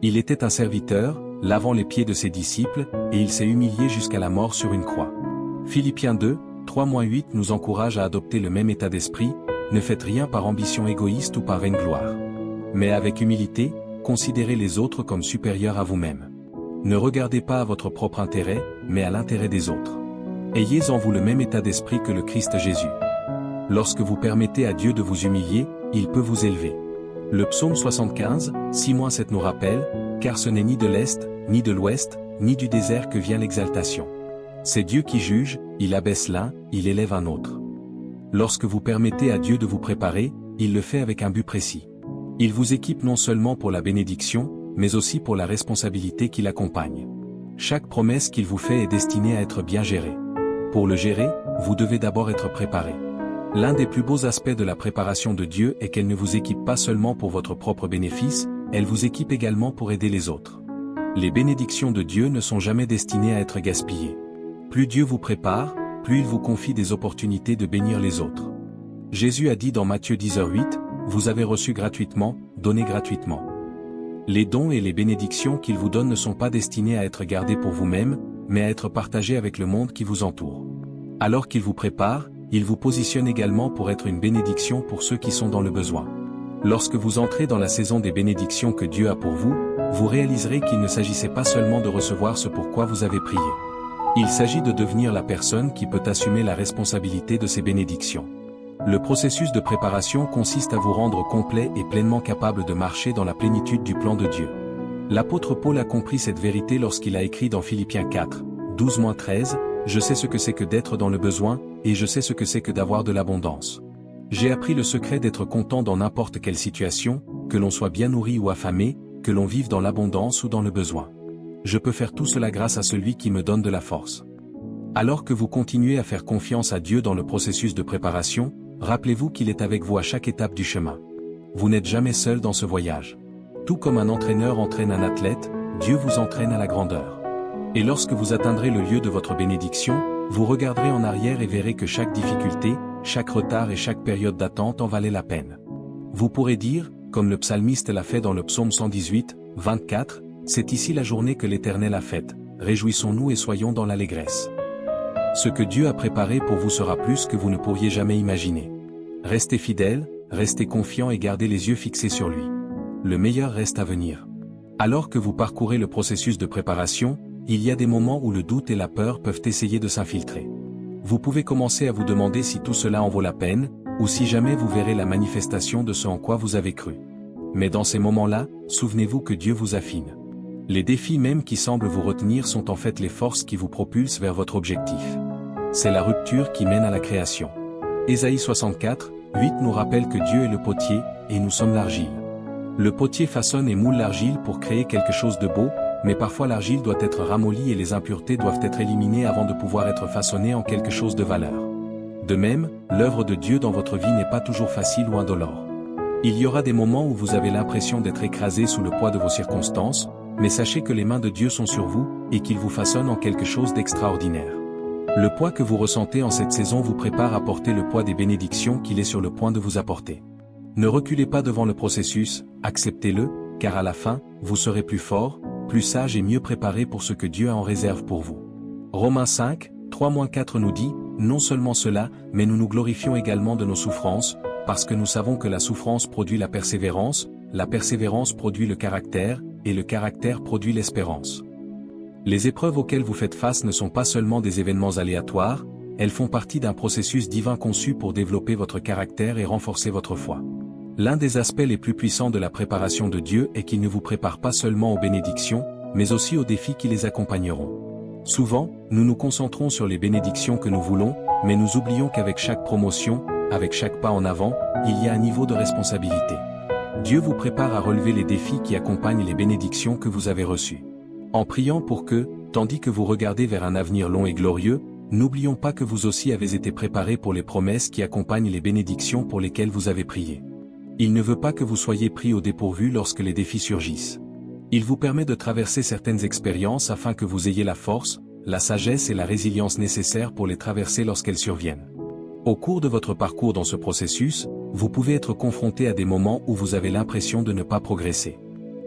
Il était un serviteur, lavant les pieds de ses disciples, et il s'est humilié jusqu'à la mort sur une croix. Philippiens 2, 3-8 nous encourage à adopter le même état d'esprit, ne faites rien par ambition égoïste ou par vaine gloire. Mais avec humilité, considérez les autres comme supérieurs à vous-même. Ne regardez pas à votre propre intérêt, mais à l'intérêt des autres. Ayez en vous le même état d'esprit que le Christ Jésus. Lorsque vous permettez à Dieu de vous humilier, il peut vous élever. Le psaume 75, 6-7 nous rappelle, « Car ce n'est ni de l'Est, ni de l'Ouest, ni du désert que vient l'exaltation. C'est Dieu qui juge, il abaisse l'un, il élève un autre. » Lorsque vous permettez à Dieu de vous préparer, il le fait avec un but précis. Il vous équipe non seulement pour la bénédiction, mais aussi pour la responsabilité qui l'accompagne. Chaque promesse qu'il vous fait est destinée à être bien gérée. Pour le gérer, vous devez d'abord être préparé. L'un des plus beaux aspects de la préparation de Dieu est qu'elle ne vous équipe pas seulement pour votre propre bénéfice, elle vous équipe également pour aider les autres. Les bénédictions de Dieu ne sont jamais destinées à être gaspillées. Plus Dieu vous prépare, plus il vous confie des opportunités de bénir les autres. Jésus a dit dans Matthieu 10h8, « Vous avez reçu gratuitement, donnez gratuitement. » Les dons et les bénédictions qu'il vous donne ne sont pas destinés à être gardés pour vous-même, mais à être partagés avec le monde qui vous entoure. Alors qu'il vous prépare, il vous positionne également pour être une bénédiction pour ceux qui sont dans le besoin. Lorsque vous entrez dans la saison des bénédictions que Dieu a pour vous, vous réaliserez qu'il ne s'agissait pas seulement de recevoir ce pour quoi vous avez prié. Il s'agit de devenir la personne qui peut assumer la responsabilité de ces bénédictions. Le processus de préparation consiste à vous rendre complet et pleinement capable de marcher dans la plénitude du plan de Dieu. L'apôtre Paul a compris cette vérité lorsqu'il a écrit dans Philippiens 4, 12-13, « Je sais ce que c'est que d'être dans le besoin, et je sais ce que c'est que d'avoir de l'abondance. J'ai appris le secret d'être content dans n'importe quelle situation, que l'on soit bien nourri ou affamé, que l'on vive dans l'abondance ou dans le besoin. Je peux faire tout cela grâce à celui qui me donne de la force. » Alors que vous continuez à faire confiance à Dieu dans le processus de préparation, rappelez-vous qu'il est avec vous à chaque étape du chemin. Vous n'êtes jamais seul dans ce voyage. Tout comme un entraîneur entraîne un athlète, Dieu vous entraîne à la grandeur. Et lorsque vous atteindrez le lieu de votre bénédiction, vous regarderez en arrière et verrez que chaque difficulté, chaque retard et chaque période d'attente en valait la peine. Vous pourrez dire, comme le psalmiste l'a fait dans le psaume 118, 24, « C'est ici la journée que l'Éternel a faite, réjouissons-nous et soyons dans l'allégresse. » Ce que Dieu a préparé pour vous sera plus que vous ne pourriez jamais imaginer. Restez fidèles, restez confiants et gardez les yeux fixés sur lui. Le meilleur reste à venir. Alors que vous parcourez le processus de préparation, il y a des moments où le doute et la peur peuvent essayer de s'infiltrer. Vous pouvez commencer à vous demander si tout cela en vaut la peine, ou si jamais vous verrez la manifestation de ce en quoi vous avez cru. Mais dans ces moments-là, souvenez-vous que Dieu vous affine. Les défis même qui semblent vous retenir sont en fait les forces qui vous propulsent vers votre objectif. C'est la rupture qui mène à la création. Ésaïe 64, 8 nous rappelle que Dieu est le potier, et nous sommes l'argile. Le potier façonne et moule l'argile pour créer quelque chose de beau, mais parfois l'argile doit être ramollie et les impuretés doivent être éliminées avant de pouvoir être façonnée en quelque chose de valeur. De même, l'œuvre de Dieu dans votre vie n'est pas toujours facile ou indolore. Il y aura des moments où vous avez l'impression d'être écrasé sous le poids de vos circonstances, mais sachez que les mains de Dieu sont sur vous, et qu'il vous façonne en quelque chose d'extraordinaire. Le poids que vous ressentez en cette saison vous prépare à porter le poids des bénédictions qu'il est sur le point de vous apporter. Ne reculez pas devant le processus, acceptez-le, car à la fin, vous serez plus fort, plus sage et mieux préparé pour ce que Dieu a en réserve pour vous. Romains 5, 3-4 nous dit, non seulement cela, mais nous nous glorifions également de nos souffrances, parce que nous savons que la souffrance produit la persévérance produit le caractère, et le caractère produit l'espérance. Les épreuves auxquelles vous faites face ne sont pas seulement des événements aléatoires, elles font partie d'un processus divin conçu pour développer votre caractère et renforcer votre foi. L'un des aspects les plus puissants de la préparation de Dieu est qu'il ne vous prépare pas seulement aux bénédictions, mais aussi aux défis qui les accompagneront. Souvent, nous nous concentrons sur les bénédictions que nous voulons, mais nous oublions qu'avec chaque promotion, avec chaque pas en avant, il y a un niveau de responsabilité. Dieu vous prépare à relever les défis qui accompagnent les bénédictions que vous avez reçues. En priant pour que, tandis que vous regardez vers un avenir long et glorieux, n'oublions pas que vous aussi avez été préparés pour les promesses qui accompagnent les bénédictions pour lesquelles vous avez prié. Il ne veut pas que vous soyez pris au dépourvu lorsque les défis surgissent. Il vous permet de traverser certaines expériences afin que vous ayez la force, la sagesse et la résilience nécessaires pour les traverser lorsqu'elles surviennent. Au cours de votre parcours dans ce processus, vous pouvez être confronté à des moments où vous avez l'impression de ne pas progresser.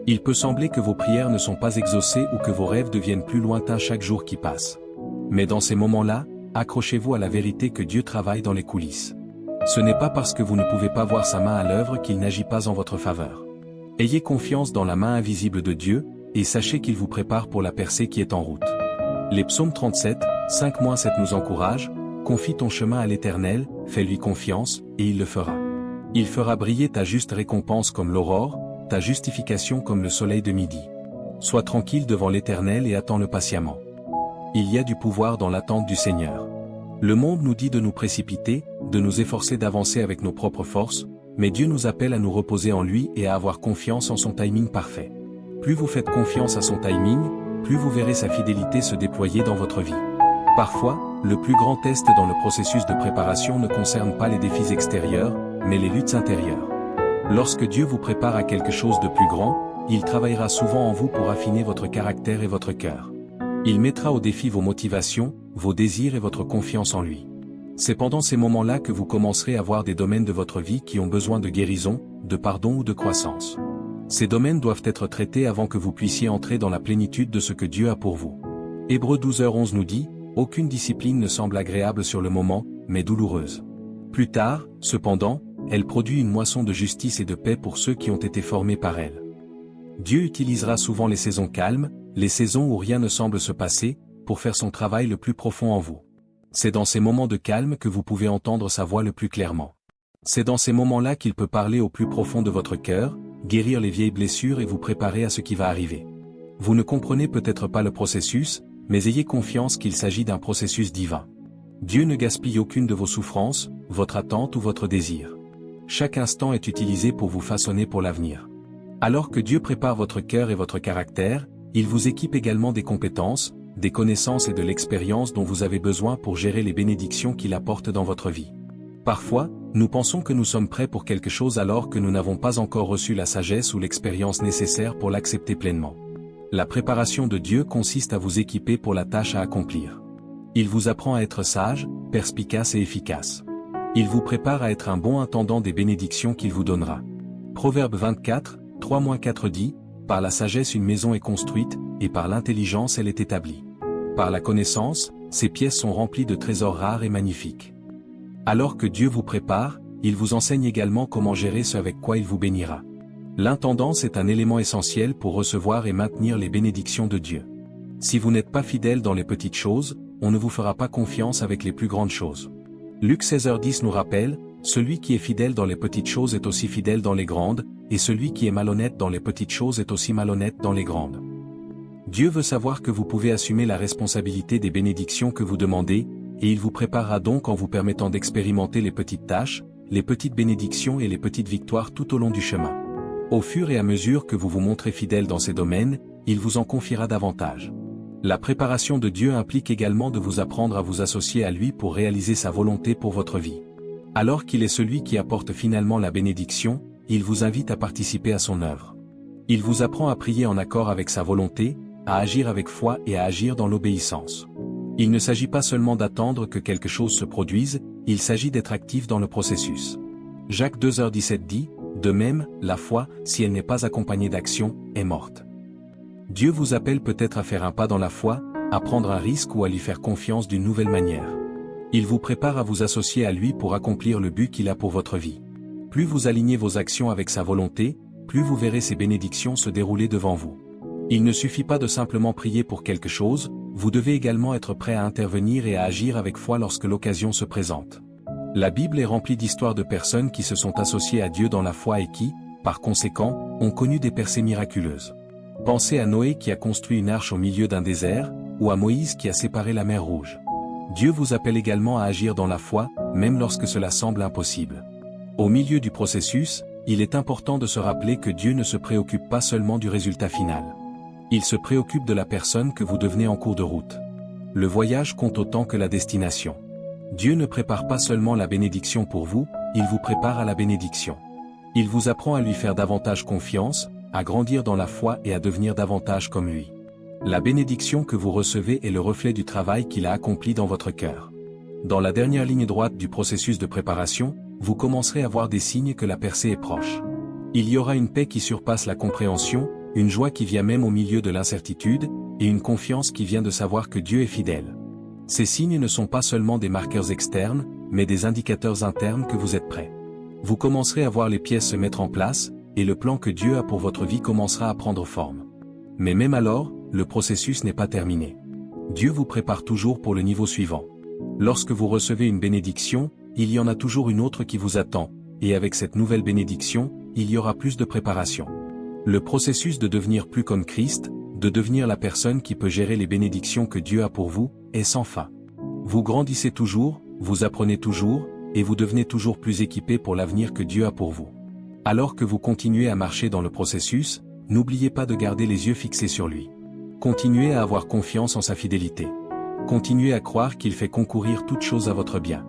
Il peut sembler que vos prières ne sont pas exaucées ou que vos rêves deviennent plus lointains chaque jour qui passe. Mais dans ces moments-là, accrochez-vous à la vérité que Dieu travaille dans les coulisses. Ce n'est pas parce que vous ne pouvez pas voir sa main à l'œuvre qu'il n'agit pas en votre faveur. Ayez confiance dans la main invisible de Dieu, et sachez qu'il vous prépare pour la percée qui est en route. Les psaumes 37, 5-7 nous encouragent, « Confie ton chemin à l'Éternel, fais-lui confiance, et il le fera. Il fera briller ta juste récompense comme l'aurore, ta justification comme le soleil de midi. Sois tranquille devant l'Éternel et attends-le patiemment. Il y a du pouvoir dans l'attente du Seigneur. Le monde nous dit de nous précipiter, de nous efforcer d'avancer avec nos propres forces, mais Dieu nous appelle à nous reposer en lui et à avoir confiance en son timing parfait. Plus vous faites confiance à son timing, plus vous verrez sa fidélité se déployer dans votre vie. Parfois, le plus grand test dans le processus de préparation ne concerne pas les défis extérieurs, mais les luttes intérieures. Lorsque Dieu vous prépare à quelque chose de plus grand, il travaillera souvent en vous pour affiner votre caractère et votre cœur. Il mettra au défi vos motivations, vos désirs et votre confiance en lui. C'est pendant ces moments-là que vous commencerez à voir des domaines de votre vie qui ont besoin de guérison, de pardon ou de croissance. Ces domaines doivent être traités avant que vous puissiez entrer dans la plénitude de ce que Dieu a pour vous. Hébreux 12h11 nous dit, « Aucune discipline ne semble agréable sur le moment, mais douloureuse. Plus tard, cependant, elle produit une moisson de justice et de paix pour ceux qui ont été formés par elle. » Dieu utilisera souvent les saisons calmes, les saisons où rien ne semble se passer, pour faire son travail le plus profond en vous. C'est dans ces moments de calme que vous pouvez entendre sa voix le plus clairement. C'est dans ces moments-là qu'il peut parler au plus profond de votre cœur, guérir les vieilles blessures et vous préparer à ce qui va arriver. Vous ne comprenez peut-être pas le processus, mais ayez confiance qu'il s'agit d'un processus divin. Dieu ne gaspille aucune de vos souffrances, votre attente ou votre désir. Chaque instant est utilisé pour vous façonner pour l'avenir. Alors que Dieu prépare votre cœur et votre caractère, il vous équipe également des compétences, des connaissances et de l'expérience dont vous avez besoin pour gérer les bénédictions qu'il apporte dans votre vie. Parfois, nous pensons que nous sommes prêts pour quelque chose alors que nous n'avons pas encore reçu la sagesse ou l'expérience nécessaire pour l'accepter pleinement. La préparation de Dieu consiste à vous équiper pour la tâche à accomplir. Il vous apprend à être sage, perspicace et efficace. Il vous prépare à être un bon intendant des bénédictions qu'il vous donnera. Proverbe 24, 3-4 dit, « Par la sagesse une maison est construite, et par l'intelligence elle est établie. Par la connaissance, ses pièces sont remplies de trésors rares et magnifiques. » Alors que Dieu vous prépare, il vous enseigne également comment gérer ce avec quoi il vous bénira. L'intendance est un élément essentiel pour recevoir et maintenir les bénédictions de Dieu. Si vous n'êtes pas fidèle dans les petites choses, on ne vous fera pas confiance avec les plus grandes choses. Luc 16h10 nous rappelle, « Celui qui est fidèle dans les petites choses est aussi fidèle dans les grandes, et celui qui est malhonnête dans les petites choses est aussi malhonnête dans les grandes. » Dieu veut savoir que vous pouvez assumer la responsabilité des bénédictions que vous demandez, et il vous préparera donc en vous permettant d'expérimenter les petites tâches, les petites bénédictions et les petites victoires tout au long du chemin. Au fur et à mesure que vous vous montrez fidèle dans ces domaines, il vous en confiera davantage. La préparation de Dieu implique également de vous apprendre à vous associer à lui pour réaliser sa volonté pour votre vie. Alors qu'il est celui qui apporte finalement la bénédiction, il vous invite à participer à son œuvre. Il vous apprend à prier en accord avec sa volonté, à agir avec foi et à agir dans l'obéissance. Il ne s'agit pas seulement d'attendre que quelque chose se produise, il s'agit d'être actif dans le processus. Jacques 2h17 dit, « De même, la foi, si elle n'est pas accompagnée d'action, est morte. » Dieu vous appelle peut-être à faire un pas dans la foi, à prendre un risque ou à lui faire confiance d'une nouvelle manière. Il vous prépare à vous associer à lui pour accomplir le but qu'il a pour votre vie. Plus vous alignez vos actions avec sa volonté, plus vous verrez ses bénédictions se dérouler devant vous. Il ne suffit pas de simplement prier pour quelque chose, vous devez également être prêt à intervenir et à agir avec foi lorsque l'occasion se présente. La Bible est remplie d'histoires de personnes qui se sont associées à Dieu dans la foi et qui, par conséquent, ont connu des percées miraculeuses. Pensez à Noé qui a construit une arche au milieu d'un désert, ou à Moïse qui a séparé la mer Rouge. Dieu vous appelle également à agir dans la foi, même lorsque cela semble impossible. Au milieu du processus, il est important de se rappeler que Dieu ne se préoccupe pas seulement du résultat final. Il se préoccupe de la personne que vous devenez en cours de route. Le voyage compte autant que la destination. Dieu ne prépare pas seulement la bénédiction pour vous, il vous prépare à la bénédiction. Il vous apprend à lui faire davantage confiance, à grandir dans la foi et à devenir davantage comme lui. La bénédiction que vous recevez est le reflet du travail qu'il a accompli dans votre cœur. Dans la dernière ligne droite du processus de préparation, vous commencerez à voir des signes que la percée est proche. Il y aura une paix qui surpasse la compréhension, une joie qui vient même au milieu de l'incertitude, et une confiance qui vient de savoir que Dieu est fidèle. Ces signes ne sont pas seulement des marqueurs externes, mais des indicateurs internes que vous êtes prêts. Vous commencerez à voir les pièces se mettre en place, et le plan que Dieu a pour votre vie commencera à prendre forme. Mais même alors, le processus n'est pas terminé. Dieu vous prépare toujours pour le niveau suivant. Lorsque vous recevez une bénédiction, il y en a toujours une autre qui vous attend, et avec cette nouvelle bénédiction, il y aura plus de préparation. Le processus de devenir plus comme Christ, de devenir la personne qui peut gérer les bénédictions que Dieu a pour vous, est sans fin. Vous grandissez toujours, vous apprenez toujours, et vous devenez toujours plus équipé pour l'avenir que Dieu a pour vous. Alors que vous continuez à marcher dans le processus, n'oubliez pas de garder les yeux fixés sur lui. Continuez à avoir confiance en sa fidélité. Continuez à croire qu'il fait concourir toutes choses à votre bien.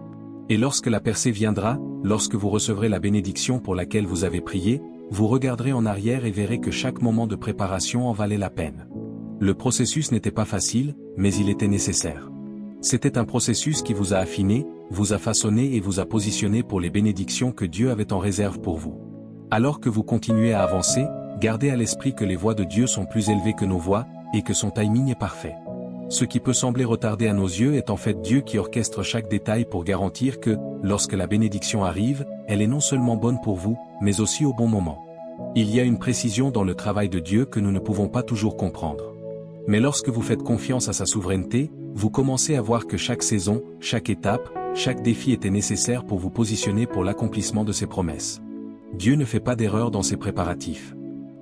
Et lorsque la percée viendra, lorsque vous recevrez la bénédiction pour laquelle vous avez prié, vous regarderez en arrière et verrez que chaque moment de préparation en valait la peine. Le processus n'était pas facile, mais il était nécessaire. C'était un processus qui vous a affiné, vous a façonné et vous a positionné pour les bénédictions que Dieu avait en réserve pour vous. Alors que vous continuez à avancer, gardez à l'esprit que les voies de Dieu sont plus élevées que nos voies, et que son timing est parfait. Ce qui peut sembler retardé à nos yeux est en fait Dieu qui orchestre chaque détail pour garantir que, lorsque la bénédiction arrive, elle est non seulement bonne pour vous, mais aussi au bon moment. Il y a une précision dans le travail de Dieu que nous ne pouvons pas toujours comprendre. Mais lorsque vous faites confiance à sa souveraineté, vous commencez à voir que chaque saison, chaque étape, chaque défi était nécessaire pour vous positionner pour l'accomplissement de ses promesses. Dieu ne fait pas d'erreur dans ses préparatifs.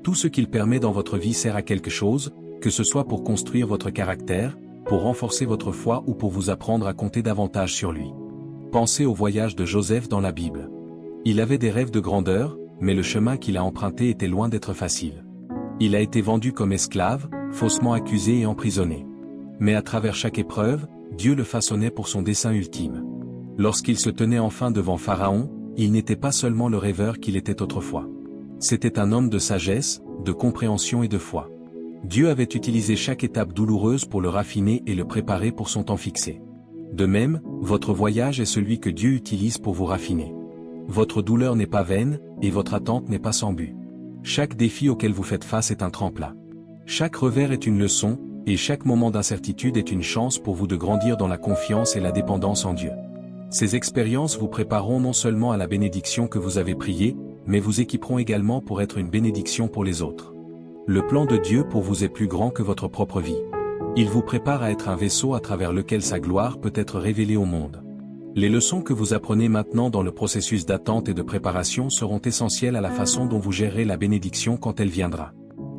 Tout ce qu'il permet dans votre vie sert à quelque chose, que ce soit pour construire votre caractère, pour renforcer votre foi ou pour vous apprendre à compter davantage sur lui. Pensez au voyage de Joseph dans la Bible. Il avait des rêves de grandeur, mais le chemin qu'il a emprunté était loin d'être facile. Il a été vendu comme esclave, faussement accusé et emprisonné. Mais à travers chaque épreuve, Dieu le façonnait pour son dessein ultime. Lorsqu'il se tenait enfin devant Pharaon, il n'était pas seulement le rêveur qu'il était autrefois. C'était un homme de sagesse, de compréhension et de foi. Dieu avait utilisé chaque étape douloureuse pour le raffiner et le préparer pour son temps fixé. De même, votre voyage est celui que Dieu utilise pour vous raffiner. Votre douleur n'est pas vaine, et votre attente n'est pas sans but. Chaque défi auquel vous faites face est un tremplin. Chaque revers est une leçon, et chaque moment d'incertitude est une chance pour vous de grandir dans la confiance et la dépendance en Dieu. Ces expériences vous prépareront non seulement à la bénédiction que vous avez priée, mais vous équiperont également pour être une bénédiction pour les autres. Le plan de Dieu pour vous est plus grand que votre propre vie. Il vous prépare à être un vaisseau à travers lequel sa gloire peut être révélée au monde. Les leçons que vous apprenez maintenant dans le processus d'attente et de préparation seront essentielles à la façon dont vous gérerez la bénédiction quand elle viendra.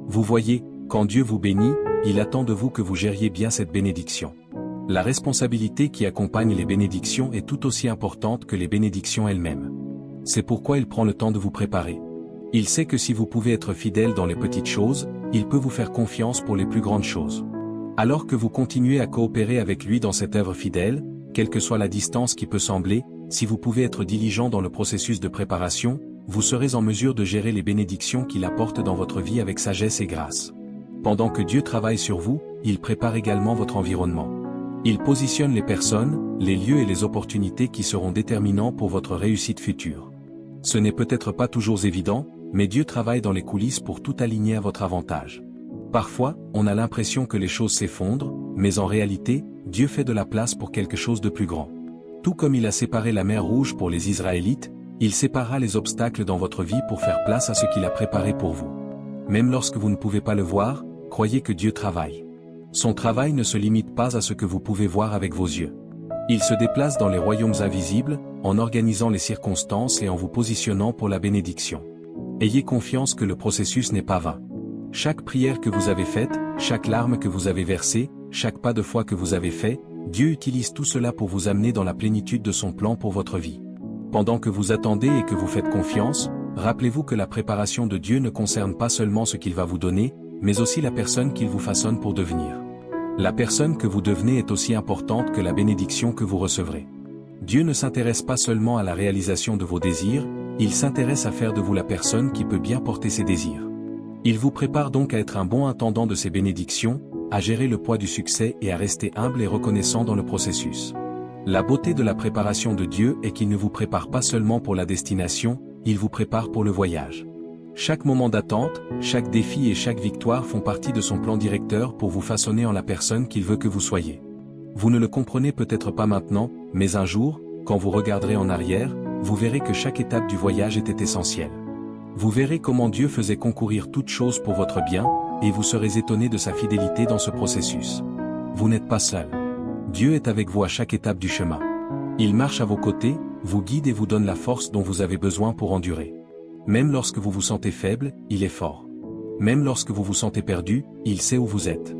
Vous voyez, quand Dieu vous bénit, il attend de vous que vous gériez bien cette bénédiction. La responsabilité qui accompagne les bénédictions est tout aussi importante que les bénédictions elles-mêmes. C'est pourquoi il prend le temps de vous préparer. Il sait que si vous pouvez être fidèle dans les petites choses, il peut vous faire confiance pour les plus grandes choses. Alors que vous continuez à coopérer avec lui dans cette œuvre fidèle, quelle que soit la distance qui peut sembler, si vous pouvez être diligent dans le processus de préparation, vous serez en mesure de gérer les bénédictions qu'il apporte dans votre vie avec sagesse et grâce. Pendant que Dieu travaille sur vous, il prépare également votre environnement. Il positionne les personnes, les lieux et les opportunités qui seront déterminants pour votre réussite future. Ce n'est peut-être pas toujours évident, mais Dieu travaille dans les coulisses pour tout aligner à votre avantage. Parfois, on a l'impression que les choses s'effondrent, mais en réalité, Dieu fait de la place pour quelque chose de plus grand. Tout comme il a séparé la mer Rouge pour les Israélites, il séparera les obstacles dans votre vie pour faire place à ce qu'il a préparé pour vous. Même lorsque vous ne pouvez pas le voir, croyez que Dieu travaille. Son travail ne se limite pas à ce que vous pouvez voir avec vos yeux. Il se déplace dans les royaumes invisibles, en organisant les circonstances et en vous positionnant pour la bénédiction. Ayez confiance que le processus n'est pas vain. Chaque prière que vous avez faite, chaque larme que vous avez versée, chaque pas de foi que vous avez fait, Dieu utilise tout cela pour vous amener dans la plénitude de son plan pour votre vie. Pendant que vous attendez et que vous faites confiance, rappelez-vous que la préparation de Dieu ne concerne pas seulement ce qu'il va vous donner, mais aussi la personne qu'il vous façonne pour devenir. La personne que vous devenez est aussi importante que la bénédiction que vous recevrez. Dieu ne s'intéresse pas seulement à la réalisation de vos désirs, il s'intéresse à faire de vous la personne qui peut bien porter ses désirs. Il vous prépare donc à être un bon intendant de ses bénédictions, à gérer le poids du succès et à rester humble et reconnaissant dans le processus. La beauté de la préparation de Dieu est qu'il ne vous prépare pas seulement pour la destination, il vous prépare pour le voyage. Chaque moment d'attente, chaque défi et chaque victoire font partie de son plan directeur pour vous façonner en la personne qu'il veut que vous soyez. Vous ne le comprenez peut-être pas maintenant, mais un jour, quand vous regarderez en arrière, vous verrez que chaque étape du voyage était essentielle. Vous verrez comment Dieu faisait concourir toutes choses pour votre bien, et vous serez étonné de sa fidélité dans ce processus. Vous n'êtes pas seul. Dieu est avec vous à chaque étape du chemin. Il marche à vos côtés, vous guide et vous donne la force dont vous avez besoin pour endurer. Même lorsque vous vous sentez faible, il est fort. Même lorsque vous vous sentez perdu, il sait où vous êtes.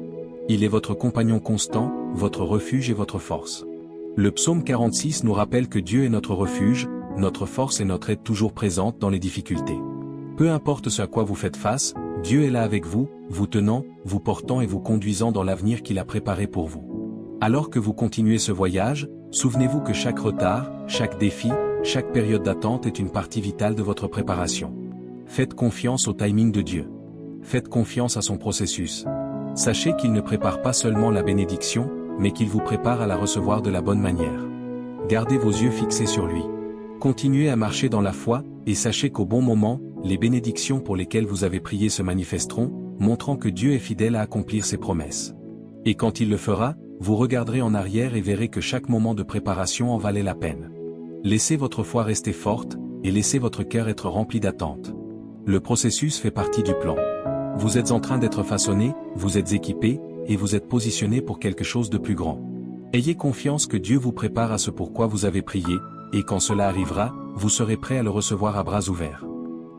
Il est votre compagnon constant, votre refuge et votre force. Le psaume 46 nous rappelle que Dieu est notre refuge, notre force et notre aide toujours présente dans les difficultés. Peu importe ce à quoi vous faites face, Dieu est là avec vous, vous tenant, vous portant et vous conduisant dans l'avenir qu'il a préparé pour vous. Alors que vous continuez ce voyage, souvenez-vous que chaque retard, chaque défi, chaque période d'attente est une partie vitale de votre préparation. Faites confiance au timing de Dieu. Faites confiance à son processus. Sachez qu'il ne prépare pas seulement la bénédiction, mais qu'il vous prépare à la recevoir de la bonne manière. Gardez vos yeux fixés sur lui. Continuez à marcher dans la foi, et sachez qu'au bon moment, les bénédictions pour lesquelles vous avez prié se manifesteront, montrant que Dieu est fidèle à accomplir ses promesses. Et quand il le fera, vous regarderez en arrière et verrez que chaque moment de préparation en valait la peine. Laissez votre foi rester forte, et laissez votre cœur être rempli d'attente. Le processus fait partie du plan. Vous êtes en train d'être façonné, vous êtes équipé, et vous êtes positionné pour quelque chose de plus grand. Ayez confiance que Dieu vous prépare à ce pourquoi vous avez prié, et quand cela arrivera, vous serez prêt à le recevoir à bras ouverts.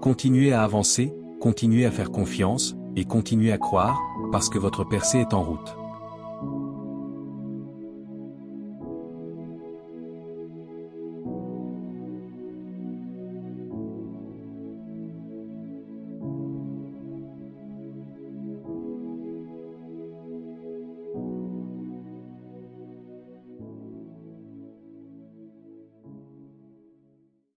Continuez à avancer, continuez à faire confiance, et continuez à croire, parce que votre percée est en route.